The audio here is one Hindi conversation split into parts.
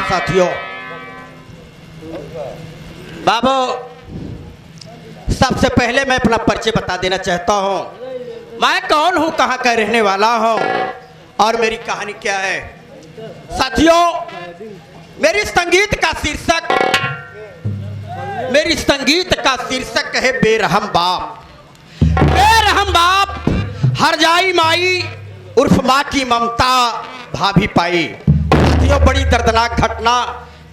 साथियों, बाबू सबसे पहले मैं अपना परिचय बता देना चाहता हूँ। मैं कौन हूँ, कहाँ का रहने वाला हूँ और मेरी कहानी क्या है। साथियों, मेरी संगीत का शीर्षक है बेरहम बाप। बेरहम बाप, हरजाई माई उर्फ माँ की ममता भाभी पाई। साथियों, बड़ी दर्दनाक घटना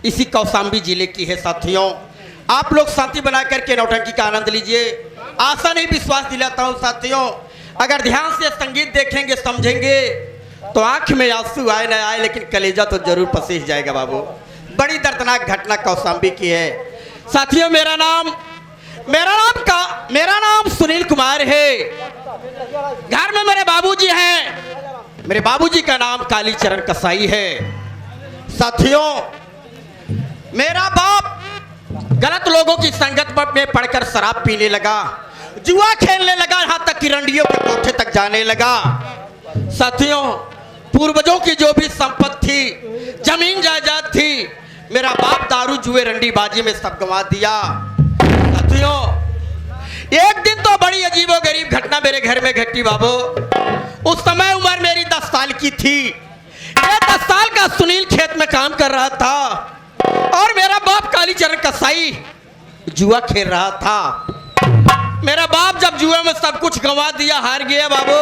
इसी कौशाम्बी जिले की है। साथियों, आप लोग शांति बना करके नौटंकी का आनंद लीजिए। आशा नहीं विश्वास दिलाता हूँ साथियों, अगर ध्यान से संगीत देखेंगे समझेंगे तो आंख में आंसू आए न आए, लेकिन कलेजा तो जरूर पसीज जाएगा बाबू। बड़ी दर्दनाक घटना कौशाम्बी की है। साथियों, मेरा नाम सुनील कुमार है। घर में मेरे बाबूजी हैं। मेरे बाबूजी का नाम कालीचरण कसाई है। साथियों, मेरा बाप गलत लोगों की संगत में पड़कर शराब पीने लगा, जुआ खेलने लगा, यहाँ तक कि रंडियों के कोठे तक जाने लगा। साथियों, पूर्वजों की जो भी संपत्ति थी, जमीन जायदाद थी, मेरा बाप दारू जुए रंडीबाजी में सब गंवा दिया। साथियों, एक दिन तो बड़ी अजीबोगरीब घटना मेरे घर में घटी बाबू। उस समय उम्र मेरी 10 साल की थी। ये 10 साल का सुनील खेत में काम कर रहा था और मेरा बाप कालीचरण कसाई जुआ खेल रहा था। मेरा बाप जब जुए में सब कुछ गंवा दिया, हार गया बाबू,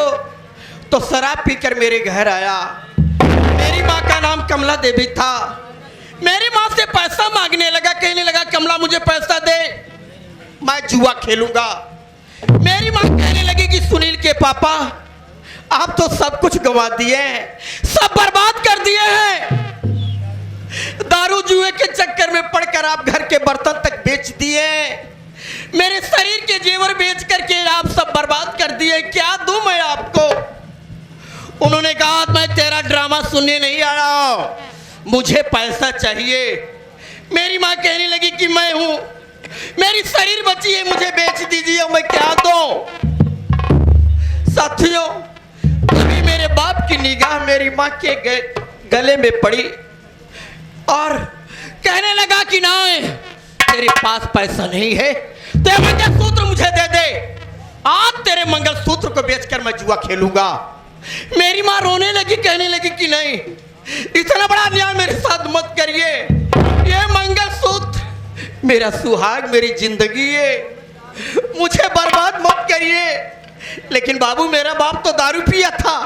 तो शराब पीकर मेरे घर आया। मेरी माँ का नाम कमला देवी था। मेरी माँ से पैसा मांगने लगा, कहने लगा कमला मुझे पैसा दे, मैं जुआ खेलूंगा। मेरी माँ कहने लगी कि सुनील के पापा आप तो सब कुछ गंवा दिए हैं, सब बर्बाद कर दिए हैं। दारू जुए के चक्कर में पड़कर आप घर के बर्तन तक बेच दिए, मेरे शरीर के जेवर बेच करके आप सब बर्बाद कर दिए, क्या दूं मैं आपको। उन्होंने कहा मैं तेरा ड्रामा सुनने नहीं आ रहा हूं, मुझे पैसा चाहिए। मेरी माँ कहने लगी कि मैं हूं, मेरी शरीर बची है, मुझे बेच दीजिए, मैं क्या दूं। साथियों, तभी मेरे बाप की निगाह मेरी माँ के गले में पड़ी और कहने लगा कि ना तेरे पास पैसा नहीं है, तेरे मंगलसूत्र मुझे दे दे, आज तेरे मंगलसूत्र को बेचकर मैं जुआ खेलूंगा। मेरी माँ रोने लगी, कहने लगी कि नहीं, इतना बड़ा अन्याय मेरे साथ मत करिए, ये मंगलसूत्र मेरा सुहाग, मेरी जिंदगी है, मुझे बर्बाद मत करिए। लेकिन बाबू, मेरा बाप तो दारू पिया था,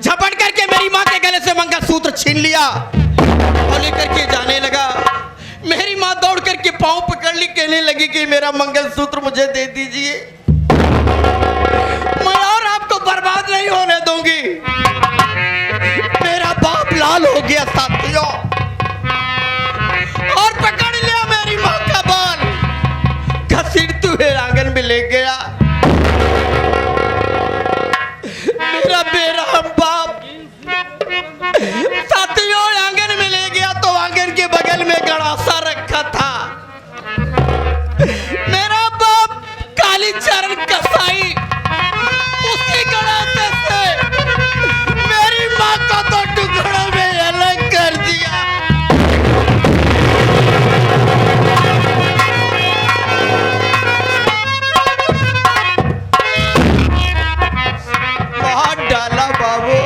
झपट करके मेरी माँ के गले से मंगलसूत्र छीन लिया और लेकर के जाने लगा। मेरी माँ दौड़ करके पांव पकड़ ली, कहने लगी कि मेरा मंगलसूत्र मुझे दे दीजिए, मैं और आपको बर्बाद नहीं होने दूंगी। मेरा बाप लाल हो गया साथियों और पकड़ लिया मेरी माँ का बाल, घसीटते हुए आंगन में ले गया। मेरा बेरहम बाप साथियों आंगन में ले गया तो आंगन के बगल में गड़ासा रखा था। मेरा बाप कालीचरण कसाई उसी गड़ासे से मेरी माँ को तो टुकड़ों में अलग कर दिया। मार डाला बाबू,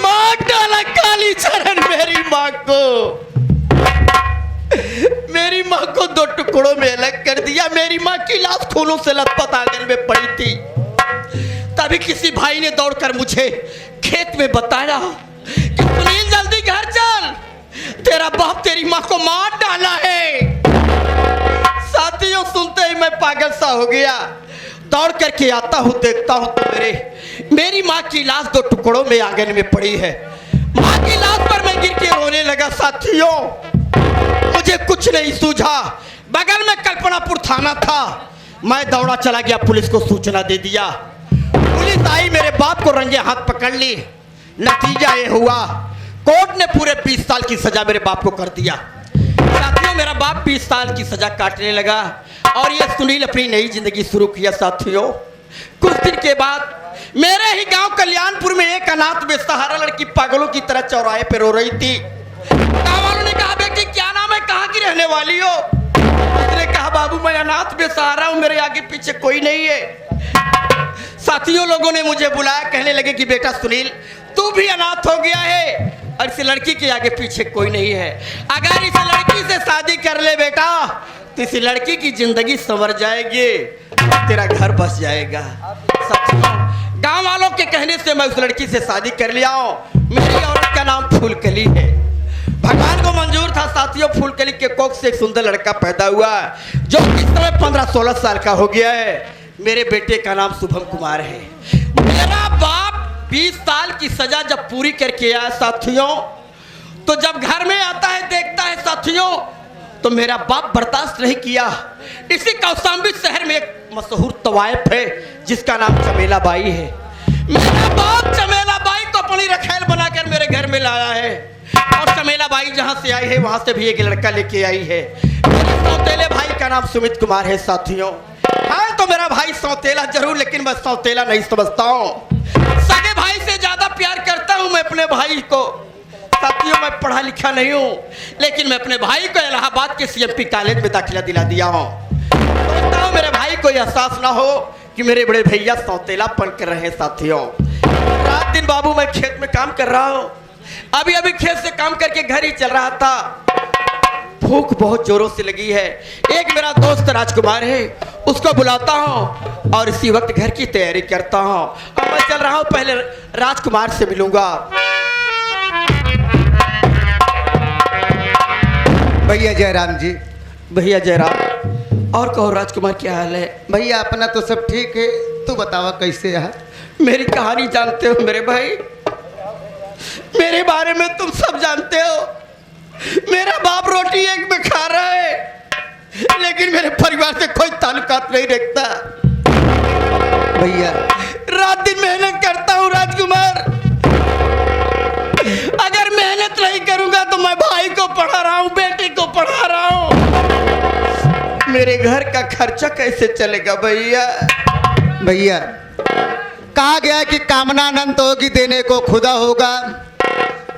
मार डाला कालीचरण मेरी माँ को। मेरी माँ को 2 टुकड़ों में अलग कर दिया। मेरी माँ की लाश खूनों से लथपथ आंगन में पड़ी थी। तभी किसी भाई ने दौड़कर मुझे खेत में बताया कि सुनील जल्दी घर चल, तेरा बाप तेरी माँ को मार डाला है। साथियों, सुनते ही मैं पागल सा हो गया। दौड़ करके आता हूँ, देखता हूँ तो मेरी माँ की लाश 2 टुकड़ों में आंगन में पड़ी है। माँ की लाश पर मैं गिर के रोने लगा। साथियों, मुझे कुछ नहीं सूझा। बगल में कल्पनापुर थाना था, मैं दौड़ा चला गया, पुलिस को सूचना दे दिया। पुलिस आई, मेरे बाप को रंगे हाथ पकड़ ली। नतीजा ये हुआ, कोर्ट ने पूरे 20 साल की सजा मेरे बाप को कर दिया। साथियों, मेरा बाप 20 साल की सजा काटने लगा और ये सुनील अपनी नई जिंदगी शुरू किया। साथियों, कुछ दिन के बाद मेरे ही गांव कल्याणपुर में एक अनाथ बेसहारा लड़की पागलों की तरह चौराहे पे रो रही थी। गांव वालों कहाँ की रहने वाली हो? उसने कहा बाबू मैं अनाथ बेसहारा हूँ, मेरे आगे पीछे कोई नहीं है। साथियों लोगों ने मुझे बुलाया, कहने लगे कि बेटा सुनील तू भी अनाथ हो गया है और इस लड़की के आगे पीछे कोई नहीं है। अगर इस लड़की से शादी कर ले बेटा तो इस लड़की की जिंदगी संवर जाएगी, तेरा घर बस जाएगा। साथियों गांव वालों के कहने से मैं उस लड़की से शादी कर लिया हूँ। मेरी औरत का नाम फूलकली है। भगवान को मंजूर था साथियों, फूलकली के कोख से एक सुंदर लड़का पैदा हुआ जो इस समय 15-16 साल का हो गया है। मेरे बेटे का नाम शुभम कुमार है। मेरा बाप 20 साल की सजा जब पूरी करके आया साथियों, तो जब घर में आता है देखता है साथियों, तो मेरा बाप बर्दाश्त नहीं किया। इसी कौशाम्बी शहर में एक मशहूर तवायफ है जिसका नाम चमेला बाई है। मेरा बाप चमेला बाई को अपनी रखैल बनाकर मेरे घर में लाया है और चमेला बाई जहां से आई है वहां से भी एक लड़का लेके आई है। मेरे सौतेले भाई का नाम सुमित कुमार है साथियों। हाँ तो मेरा भाई सौतेला जरूर, लेकिन मैं सौतेला नहीं समझता हूँ। सगे भाई से ज्यादा प्यार करता हूँ मैं अपने भाई को। साथियों मैं पढ़ा लिखा नहीं हूँ, लेकिन मैं अपने भाई को इलाहाबाद के सीएमपी कॉलेज में दाखिला दिला दिया हूँ। सोचता हूँ मेरे भाई को एहसास ना हो कि मेरे बड़े भैया सौतेलापन कर रहे हैं। साथियों रात दिन बाबू मैं खेत में काम कर रहा हूँ। अभी अभी खेत से काम करके घर ही चल रहा था, भूख बहुत जोरों से लगी है। एक मेरा दोस्त राजकुमार है, उसको बुलाता हूँ और इसी वक्त घर की तैयारी करता हूँ। अब मैं चल रहा हूँ, पहले राजकुमार से मिलूंगा। भैया जयराम जी। भैया जयराम। और कहो राजकुमार क्या हाल है? भैया अपना तो सब ठीक है, तू बतावा कैसे है? मेरी कहानी जानते हो मेरे भाई, मेरे बारे में तुम सब जानते हो। मेरा बाप रोटी एक में खा रहा है, लेकिन मेरे परिवार से कोई ताल्लुकात नहीं रखता। भैया रात दिन मेहनत करता हूँ राजकुमार। अगर मेहनत नहीं करूंगा तो मैं भाई को पढ़ा रहा हूँ, बेटे को पढ़ा रहा हूँ, मेरे घर का खर्चा कैसे चलेगा भैया? भैया कहा गया कि कामना अनंत होगी, देने को खुदा होगा।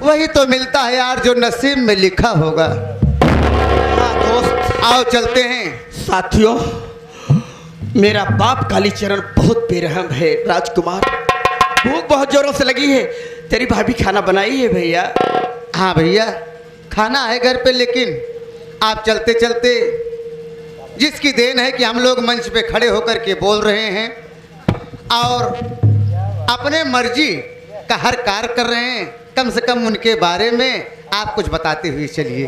वही तो मिलता है यार जो नसीब में लिखा होगा। हाँ दोस्त आओ चलते हैं। साथियों मेरा बाप कालीचरण बहुत बेरहम है राजकुमार। भूख बहुत जोरों से लगी है, तेरी भाभी खाना बनाई है भैया? हाँ भैया खाना है घर पे, लेकिन आप चलते चलते जिसकी देन है कि हम लोग मंच पे खड़े होकर के बोल रहे हैं और अपने मर्जी का हर कार्य कर रहे हैं, कम से कम उनके बारे में आप कुछ बताते हुए चलिए।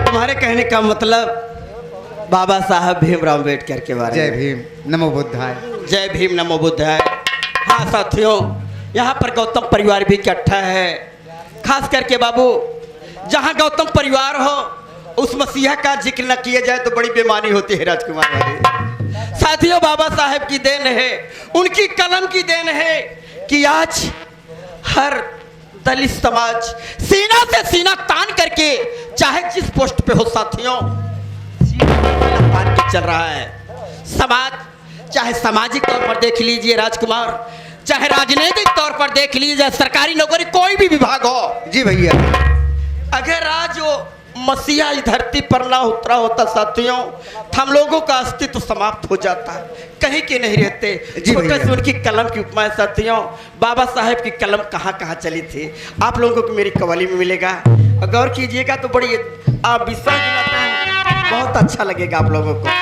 तुम्हारे कहने का मतलब बाबा साहब भीमराव अम्बेडकर के बारे में? जय भीम नमो बुद्धाय। जय भीम नमो बुद्धाय। हाँ साथियों यहाँ पर गौतम परिवार भी इकट्ठा है। खास करके बाबू जहाँ गौतम परिवार हो उस मसीहा का जिक्र न किया जाए तो बड़ी बेमानी होती है राजकुमार भाई। साथियों बाबा साहेब की देन है, उनकी कलम की देन है कि आज हर दलित समाज सीना से सीना तान करके चाहे जिस पोस्ट पे हो साथियों तान के चल रहा है। समाज चाहे सामाजिक तौर पर देख लीजिए राजकुमार, चाहे राजनीतिक तौर पर देख लीजिए, सरकारी नौकरी कोई भी विभाग हो। जी भैया अगर आज वो मसीहा इस धरती पर ना उतरा होता साथियों तो हम लोगों का अस्तित्व समाप्त हो जाता, कहीं के नहीं रहते। छोटे से उनकी कलम की उपमा है साथियों। बाबा साहेब की कलम कहाँ कहाँ चली थी आप लोगों को मेरी कवाली में मिलेगा, गौर कीजिएगा तो बड़ी आप विश्वास दिलाता है, बहुत अच्छा लगेगा आप लोगों को।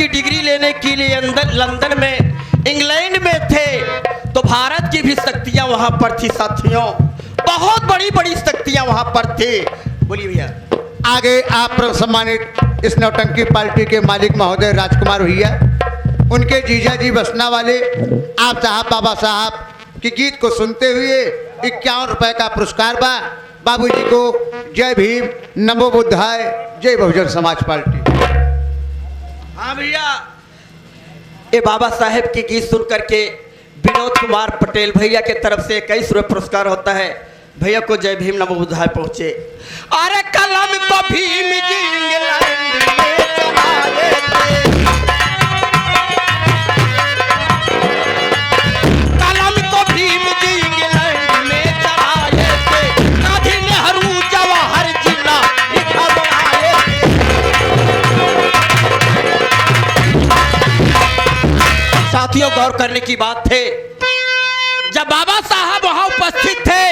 की डिग्री लेने के लिए लंदन में, इंग्लैंड में थे, तो भारत की भी शक्तियां वहां पर थी साथियों, बहुत बड़ी बड़ी शक्तियां वहां पर थी। बोलिए भैया। आगे आप सम्मानित इस नौटंकी पार्टी के मालिक महोदय राजकुमार भैया, उनके जीजा जी बसना वाले आप साहब बाबा साहब के गीत को सुनते हुए 51 रुपए का पुरस्कार बा। बाबूजी को जय भीम, नमो बुद्धाय, जय बहुजन समाज पार्टी। हाँ भैया, ये बाबा साहेब की गीत सुन करके विनोद कुमार पटेल भैया के तरफ से 21 रुपये पुरस्कार होता है। भैया को जय भीम नमो बुद्धाय पहुंचे। अरे कलम को भीम जी इंग्लैंड में चलाए थे, कलम को भीम जी इंग्लैंड में चलाए थे, गांधी नेहरू जवाहर जिन्ना लिखा बनाए थे। साथियों, गौर करने की बात थे, जब बाबा साहब वहां उपस्थित थे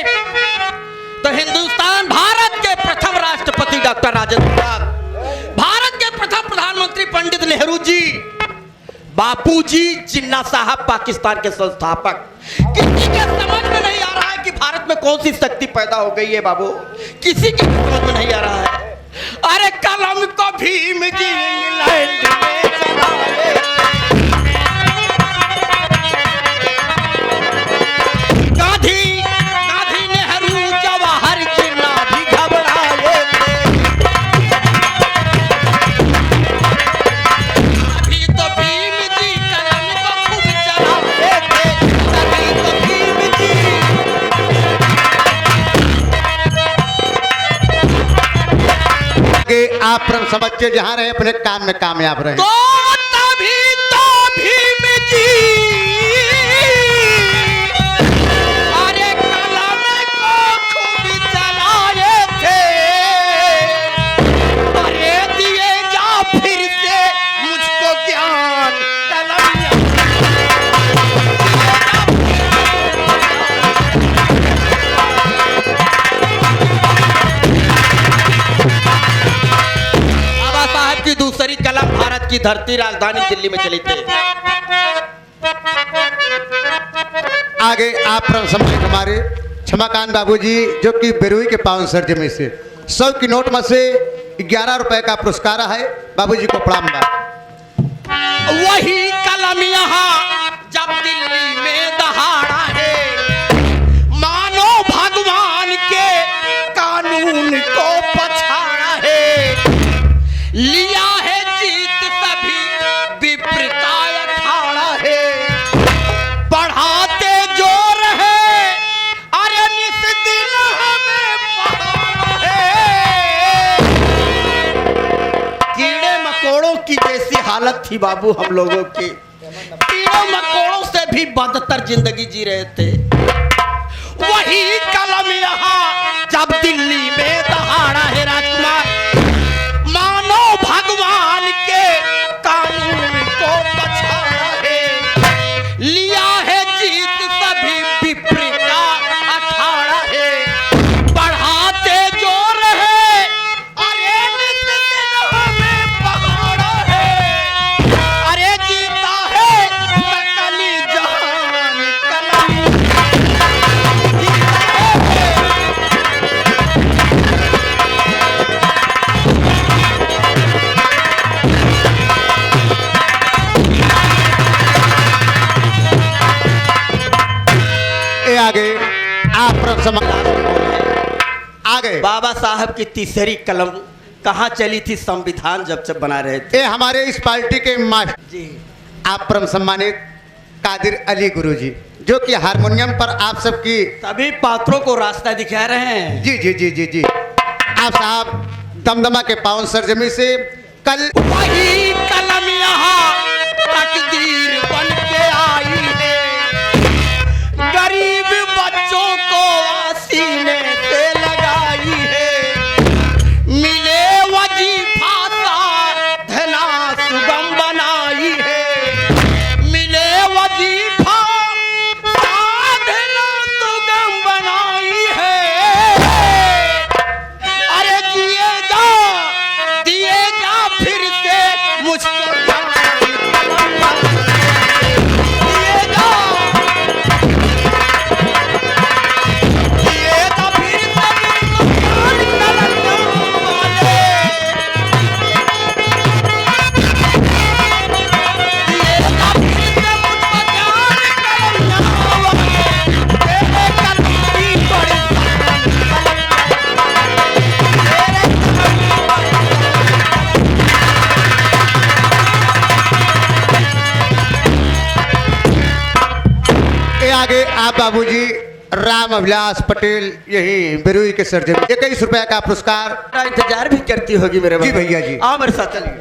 तो हिंदुस्तान भारत के प्रथम राष्ट्रपति डॉक्टर राजेंद्र प्रसाद, भारत के प्रथम प्रधानमंत्री पंडित नेहरू जी, बापूजी जिन्ना साहब पाकिस्तान के संस्थापक, किसी के समझ में नहीं आ रहा है कि भारत में कौन सी शक्ति पैदा हो गई है बाबू, किसी के समझ में नहीं आ रहा है। अरे कलम को भीम जी इंग्लैंड में चलाए, गांधी नेहरू जवाहर जिन्ना भी घबराए थे, अभी तो भीम जी कलम को खूब चलाते थे, अभी तो भीम जी। आगे आप समझते जहाँ रहे अपने काम में कामयाब रहे। तो तभी तो भीम जी दूसरी कलम भारत की धरती राजधानी दिल्ली में चली थी। आगे आप सम्मानित हमारे क्षमाकांत बाबूजी, जो कि बेरुई के पावन सर में से 100 की नोट में से 11 रुपए का पुरस्कार है। बाबूजी को प्रणाम बा। वही कलम यहाँ जब दिल्ली में दहाड़ा है, मानो भगवान के कानून को पछाड़ा है, लिया है जीत सभी विपरीताय अखाड़ा है, बढ़ाते जोर है, अरे निस दिन हमें पहाड़ा है। कीड़े मकोड़ों की जैसी हालत थी बाबू हम लोगों की, कीड़ों मकोड़ों से भी बदतर जिंदगी जी रहे थे। वही कलम यहाँ जब दिल्ली में दहाड़ा है राजकुमार, मानो भगवान के कानून को पछाड़ा है, लिया है जीत सभी विपरीता अखाड़ा है, बढ़ाते जोर है, अरे नित दिन हमें पहाड़ा है, अरे जीता है नकली जहान कलम, जीता है। आगे आप आगे बाबा साहब की तीसरी कलम कहाँ चली थी? संविधान जब बना रहे थे। ये हमारे इस पार्टी के मास्टर जी, आप परम सम्मानित कादिर अली गुरुजी, जो कि हारमोनियम पर आप सबकी सभी पात्रों को रास्ता दिखा रहे हैं। जी जी जी जी जी आप साहब दमदमा के पावन सरजमी से कल वही कलम यहाँ तकदीर बन के आई है, गरीब बच्चों को सीने से लगाई है, मिले वजीफा साधना सुगम बनाई है, मिले वजीफा साधना सुगम बनाई है, अरे दिए जा फिर से मुझको आगे आप बाबूजी राम अभिलाष पटेल यही बिरुई के सर्जन 21 रुपया का पुरस्कार। मेरा इंतजार भी करती होगी मेरे जी बाबू। भैया जी। आओ मेरे साथ चलिए।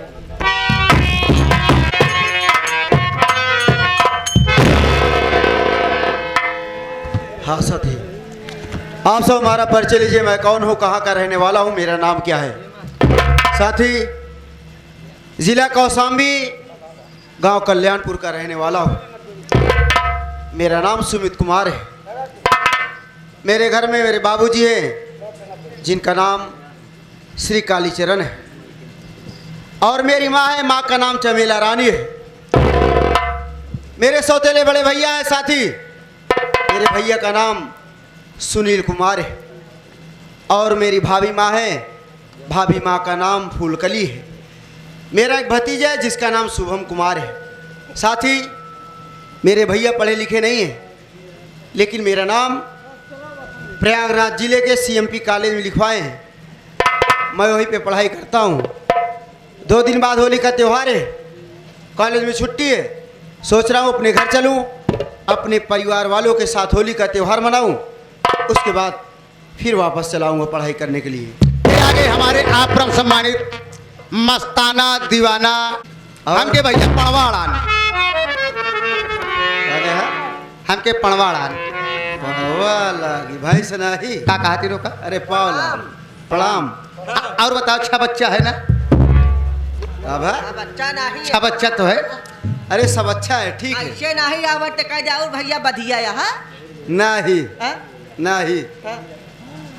हाँ साथी, आप सब हमारा परिचय लीजिए। मैं कौन हूँ, कहाँ का रहने वाला हूँ, मेरा नाम क्या है। साथी, जिला कौशाम्बी, गांव कल्याणपुर का रहने वाला हूँ। मेरा नाम सुमित कुमार है। मेरे घर में मेरे बाबूजी हैं जिनका नाम श्री कालीचरण है, और मेरी माँ है, माँ का नाम चमेला रानी है। मेरे सौतेले बड़े भैया हैं साथी, मेरे भैया का नाम सुनील कुमार है, और मेरी भाभी माँ है, भाभी माँ का नाम फूलकली है। मेरा एक भतीजा है जिसका नाम शुभम कुमार है। साथी, मेरे भैया पढ़े लिखे नहीं हैं, लेकिन मेरा नाम प्रयागराज जिले के सीएमपी कॉलेज में लिखवाए हैं। मैं वहीं पे पढ़ाई करता हूँ। 2 दिन बाद होली का त्यौहार है, कॉलेज में छुट्टी है। सोच रहा हूँ अपने घर चलूँ, अपने परिवार वालों के साथ होली का त्यौहार मनाऊँ, उसके बाद फिर वापस चलाऊँगा पढ़ाई करने के लिए। आगे हमारे आप परम सम्मानित मस्ताना दीवाना हमके भैया पणवाड़ान, हमके पणवाड़ान लागी भाई सनाही का कहती रोका। अरे पावला प्रणाम। और बताओ, अच्छा बच्चा है ना? अब है बच्चा नहीं अच्छा बच्चा तो है। अरे सब अच्छा है, ठीक है। ऐसे नहीं आवत कह जाओ भैया बधिया यहाँ नहीं हाँ? नहीं, हाँ?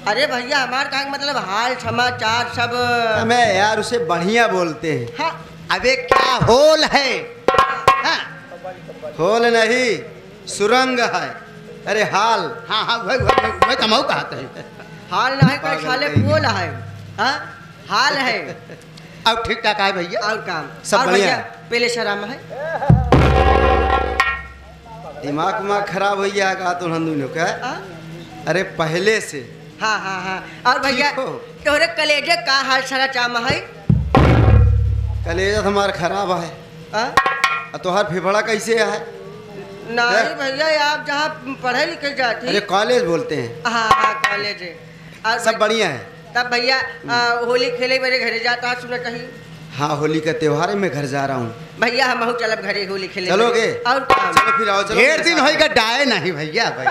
अरे भैया हमारे कहा मतलब हाल समाचार सब हमें यार उसे बढ़िया बोलते हैं। हाँ? अबे क्या होल है? हाँ होल नहीं, सुरंग है। अरे हाल। हाँ हाँ मैं कमाऊ कहते हैं। हाल नहीं कर पागल साले कहीं। पोल है हाँ? हाल है अब ठीक ठाक है भैया। और काम सब और बढ़िया भैया है। पहले शराम है दिमाग उमाग खराब हो गया का तो हम का। हाँ? अरे पहले से हाँ हाँ हाँ और भैया ठीक हो। तोहरे कलेजे का हाल सारा चाम है कलेजा हमारा खराब है। हाँ? और तोहार फेफड़ा कैसे है? नहीं भैया आप जहाँ पढ़े लिखे जाती अरे कॉलेज बोलते हैं। हाँ हाँ कॉलेज है और सब बढ़िया है। तब भैया होली खेले मेरे घरे जाता है सुना कहीं हाँ होली का त्योहार है, मैं घर जा रहा हूँ। भैया हम चलब घरे होली खेले चलोगे? और काम। चलो फिर आओ, चलो। ढेर दिन होएगा डाए नहीं भैया भाई।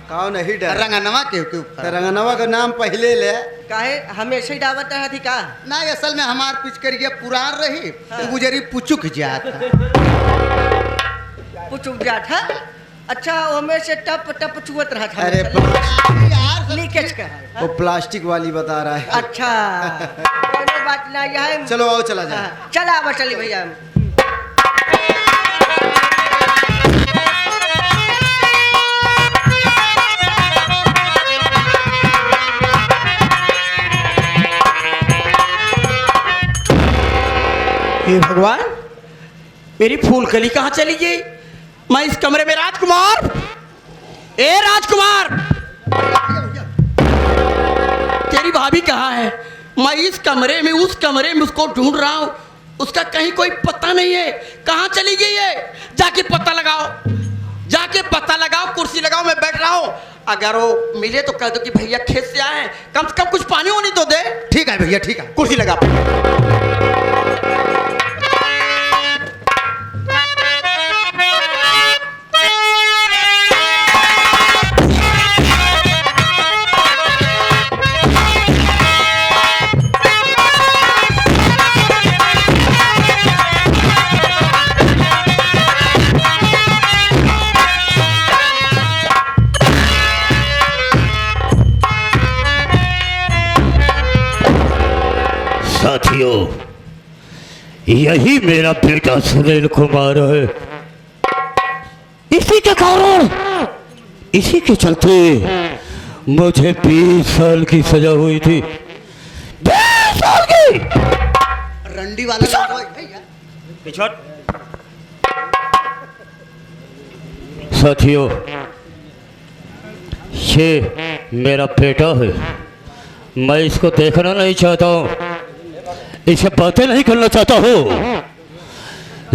काओ नहीं डर। रंगनवा के ऊपर रंगनवा का नाम पहले ले। काहे हमेशा ही दावत है थी का ना, असल में हमार पिचकरिया पुरान रही तो गुजरी पुचुक जात। पुचुक जात है अच्छा हमें से टप टप चुवत रहा था अरे यार लीकेज का वो प्लास्टिक वाली बता रहा है। अच्छा कोई बात ना है चलो आओ, चला जाए। हाँ, चला अब चली भैया हे भगवान, मेरी फूलकली कहाँ चली गई? मैं इस कमरे में राजकुमार, ए राजकुमार, तेरी भाभी कहाँ है? मैं इस कमरे में उस कमरे में उसको ढूंढ रहा हूँ, उसका कहीं कोई पता नहीं है। कहाँ चली गई है? जाके पता लगाओ, जाके पता लगाओ, कुर्सी लगाओ, मैं बैठ रहा हूँ। अगर वो मिले तो कह दो कि भैया खेत से आए हैं, कम से कम कुछ पानी होनी तो दे। ठीक है भैया, ठीक है। कुर्सी लगा। साथियों, यही मेरा बेटा सुनील कुमार है। इसी के कारण, इसी के चलते मुझे 20 साल की सजा हुई थी। 20 साल की। रंडी वाला भैया पिछड़। साथियों, ये मेरा बेटा है। मैं इसको देखना नहीं चाहता हूँ, इसे बातें नहीं करना चाहता हूँ,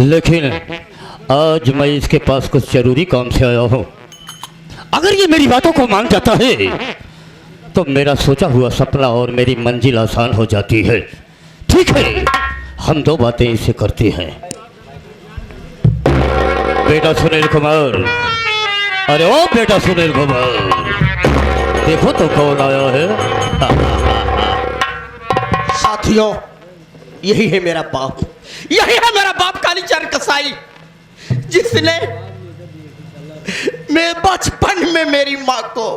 लेकिन आज मैं इसके पास कुछ जरूरी काम से आया हूँ। अगर ये मेरी बातों को मान जाता है तो मेरा सोचा हुआ सपना और मेरी मंजिल आसान हो जाती है। ठीक है, हम दो बातें इसे करते हैं। बेटा सुनील कुमार, अरे ओ बेटा सुनील कुमार, देखो तो कौन आया है। साथियों, यही है मेरा बाप, यही है मेरा बाप कालीचरण कसाई, जिसने मैं बचपन में मेरी माँ को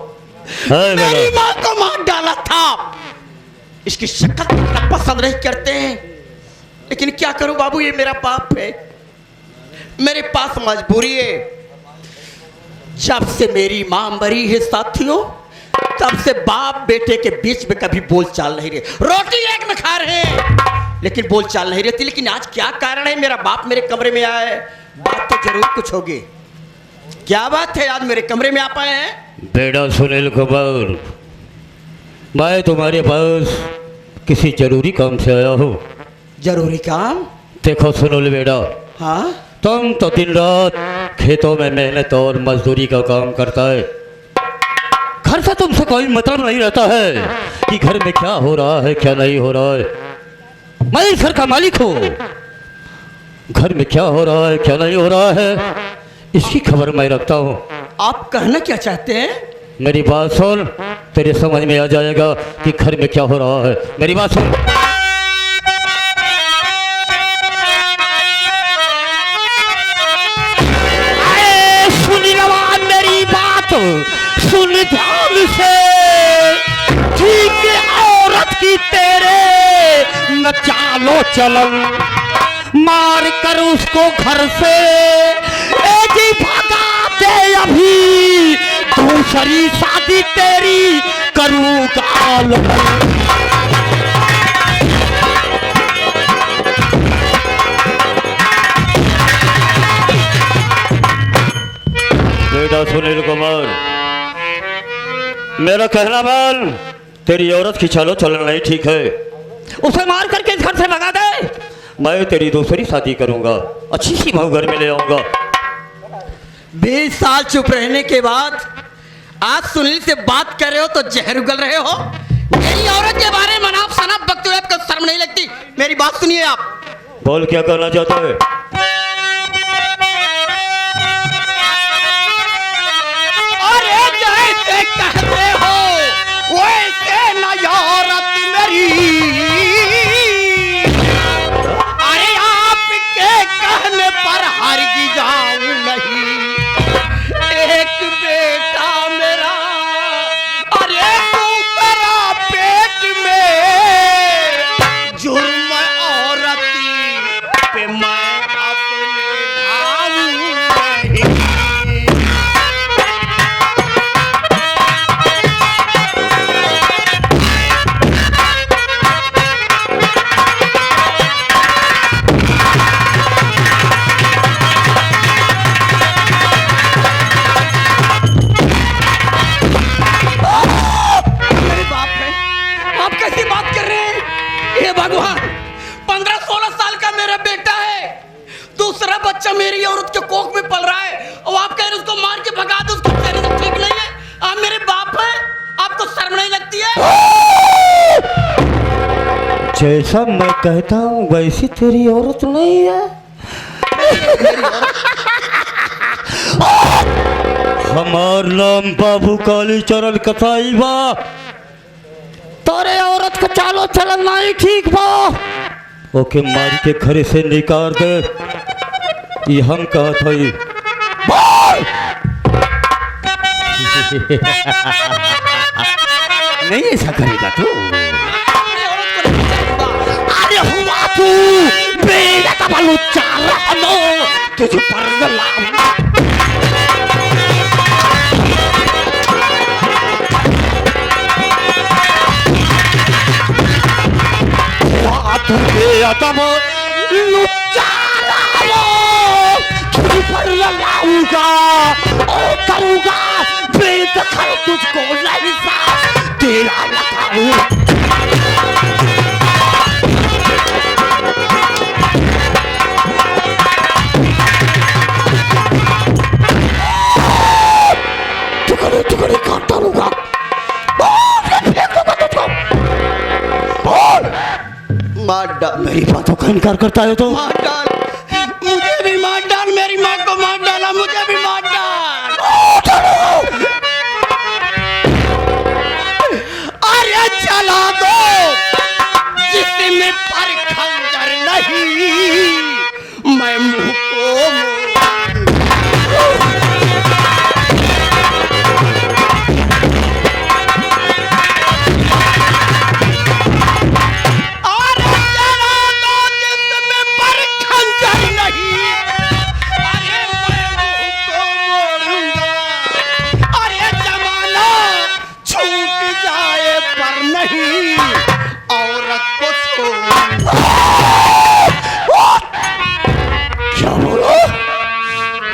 मार डाला था। इसकी शक्ल इतना पसंद नहीं करते हैं, लेकिन क्या करूं बाबू, ये मेरा बाप है, मेरे पास मजबूरी है। जब से मेरी मां मरी है साथियों, तब से बाप बेटे के बीच में कभी बोल चाल नहीं रही। रोटी एक में खा रहे हैं लेकिन बोल चाल नहीं रहती। लेकिन आज क्या कारण है, मेरा बाप मेरे कमरे में आया है, बात तो जरूर कुछ होगी। क्या बात है, आज मेरे कमरे में आ पाए हैं? बेटा सुनील कुमार, मैं तुम्हारे पास किसी जरूरी काम से आया हूँ। जरूरी काम? देखो सुनो ले बेटा, हाँ? तुम तो दिन रात खेतों में मेहनत और मजदूरी का काम करता है। घर से तुमसे कोई मतलब नहीं रहता है कि घर में क्या हो रहा है क्या नहीं हो रहा है। मैं इस घर का मालिक हूँ, घर में क्या हो रहा है क्या नहीं हो रहा है इसकी खबर मैं रखता हूँ। आप कहना क्या चाहते हैं? मेरी बात सुन, तेरे समझ में आ जाएगा कि घर में क्या हो रहा है। मेरी बात सुन। मेरी बात सुन ध्यान से, ठीक औरत की तेरे न चालो चलन, मार कर उसको घर से जी भगा दे, अभी दूसरी शादी तेरी करूँगा। बेटा सुनील कुमार, मेरा कहना मान, तेरी औरत की चालो चलन नहीं ठीक है, उसे मार करके इस घर से भगा दे। मैं तेरी दूसरी शादी करूंगा, अच्छी सी बहू घर में ले आऊंगा। 20 साल चुप रहने के बाद आज सुनील से बात कर रहे हो तो जहर उगल रहे हो। मेरी औरत के बारे में आप सनब बकते हुए आपको शर्म नहीं लगती? मेरी बात सुनिए आप। बोल, क्या करना चाहता है? अरे जैसे कहते हो वैसे न औरत मेरी, अरे आपके कहने पर हरगिज़ जाऊं नहीं। एक बेटा मेरा, अरे दूसरा पेट में, जुर्म औरती पे मैं अपने ढाऊं नहीं। भगवान, 15-16 साल का मेरा बेटा है, दूसरा बच्चा मेरी औरत के कोख में पल रहा है और आप कह रहे उसको मार के भगा दो, उसको कहने तो ठीक नहीं है। आप मेरे बाप हैं, आपको शर्म नहीं लगती है? जैसा मैं कहता हूँ वैसी तेरी औरत नहीं है। हमार नाम बाबू कालीचरण कसाई बा, तोरे औरत को चालो चलन नहीं ठीक बा, ओके मार के घरे से निकाल दे। ये हम कहा था ये। नहीं ऐसा करेगा तू? अरे हुआ तू बेटा का बलूचा रहनो, तुझे पर लाऊं। तुम लुच्चा पर लाऊंगा और करूंगा बेदखल, तुझको नहीं साथ तेरा लगाऊं। डाल, मेरी बातों का इनकार करता है तो मार डाल, मुझे भी मार डाल, मेरी माँ को मार डाला, मुझे भी मार डाल। अरे चला दो जिसमें पर खंजर नहीं, मैं मुंह को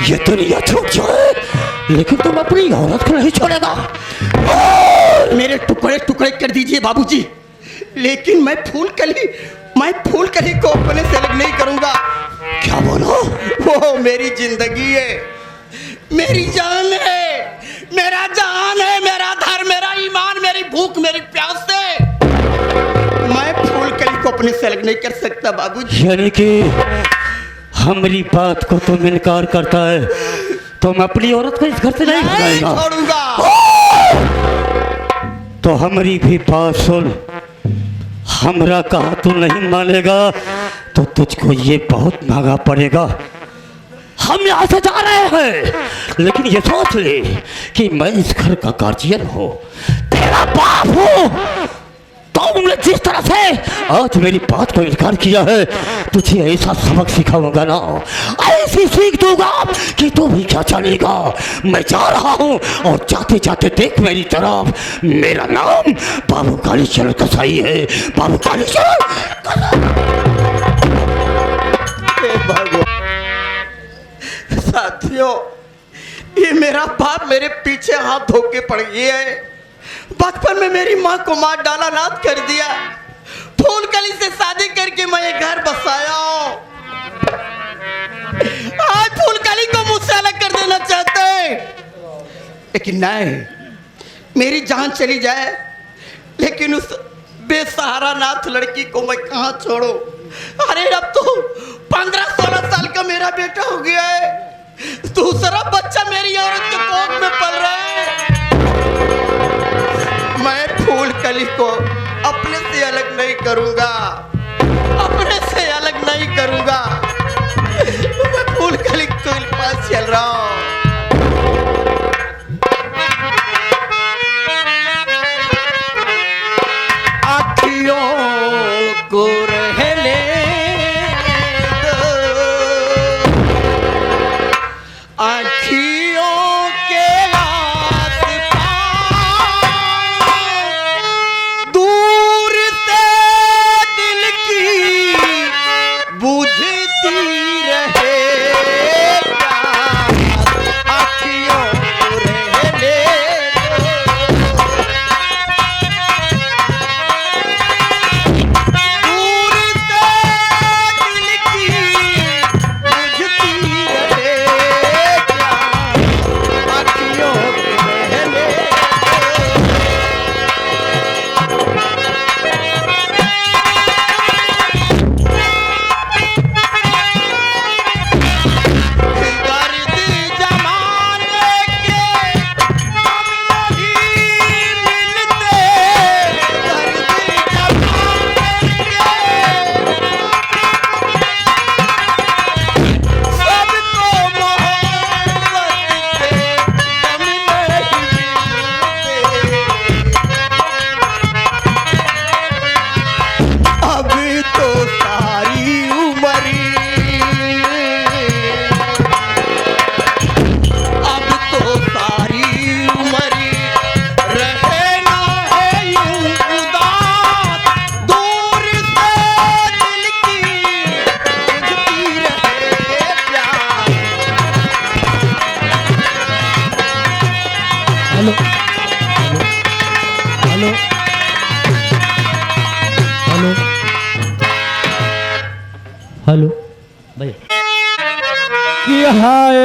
ये दुनिया छूट जाए लेकिन तुम अपनी औरत को नहीं छोड़ेगा। मेरे टुकड़े टुकड़े कर दीजिए बाबूजी, लेकिन मैं फूल कली को अपने से अलग नहीं करूंगा। क्या बोलो? वो मेरी जिंदगी है, मेरी जान है, मेरा जान है, मेरा धर्म, मेरा ईमान, मेरी भूख, मेरी प्यास से मैं फूल कली को अपने से अलग नहीं कर सकता बाबूजी। यानी कि हमारी बात को तुम इनकार करता है, तुम अपनी औरत को इस घर से नहीं भगाएगा? छोड़ूंगा। तो हमारी भी बात सुन, हमरा कहा तू नहीं मानेगा तो तुझको ये बहुत महंगा पड़ेगा। हम यहाँ से जा रहे हैं लेकिन ये सोच ले कि मैं इस घर का गार्जियन हूँ, तेरा बाप हूँ। तुमने जिस तरह से आज मेरी बात को इनकार किया है, तुझे ऐसा सबक सिखाऊंगा ना, ऐसी सीख दूंगा कि तू भी क्या चलेगा। मैं जा रहा हूँ और जाते जाते देख मेरी तरफ, मेरा नाम बाबू कालीचरण कसाई है, बाबू कालीचरण। साथियों, ये मेरा बाप मेरे पीछे हाथ धो के पड़ गया है। बचपन में मेरी माँ को मार डाला, नाथ कर दिया, फूल कली से शादी करके मैं ये घर बसाया हूं। आज फूल कली को मुझसे अलग कर देना चाहते हैं, लेकिन नहीं, मेरी जान चली जाए लेकिन उस बेसहारा नाथ लड़की को मैं कहाँ छोड़ूं। अरे अब तो 15-16 साल का मेरा बेटा हो गया है, दूसरा बच्चा मेरी औरत के कोख में पल रहा है। मैं फूल कली को अपने से अलग नहीं करूंगा, अपने से अलग नहीं करूंगा। मैं फूल कली के पास चल रहा हूं। आँखियों को रहने दो, आँखियों के दूर से दिल की बुझती रहे, आँखियों को रहने हेलो भैया कि हाय